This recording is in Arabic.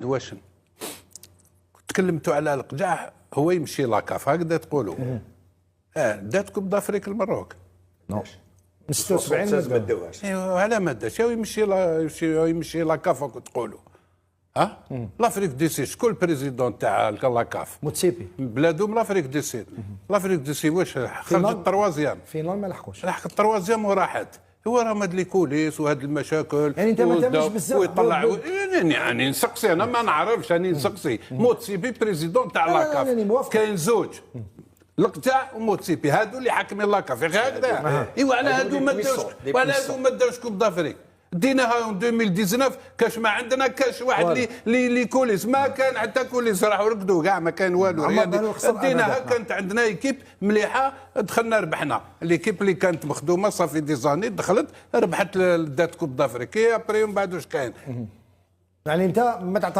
واش تكلمتوا على القجع هو يمشي لاكاف هكذا تقولوا. داتكم دافريك المروك. نو 76 ما داوهاش. ايوا على ما داش يمشي لاكاف راكم تقولوا. لافريك دي سي شكون البريزيدون تاع لاكاف؟ موتسيبي بلادهم لافريك دي سي. لافريك دي سي واش خرجت التروازيام؟ فينال ما لحقوش. لحقت التروازيام وراحت. هو راه هاد لي كوليس وهاد المشاكل يعني انت ما تامنش بزاف ويطلع يعني نسقسي انا ما نعرفش راني نسقسي. موتسيبي بريزيدون تاع لاكاف كاين زوج القتاع وموتسيبي هادو اللي حاكمين لاكاف غير هكذا. ايوا على هادو ما داوش وعلى هادو ما داوش كوب دافريك ديناها 2019 كاش ما عندنا كاش واحد لي كوليس ما كان حتى كوليس راحوا رقدوا كاع ما كان والو ديناها كانت عندنا ايكيب مليحه دخلنا ربحنا ليكيب اللي كانت مخدومه صافي دي زاني دخلت ربحت دات كوب دافريك ابري من بعد واش كاين يعني انت ما تعتبر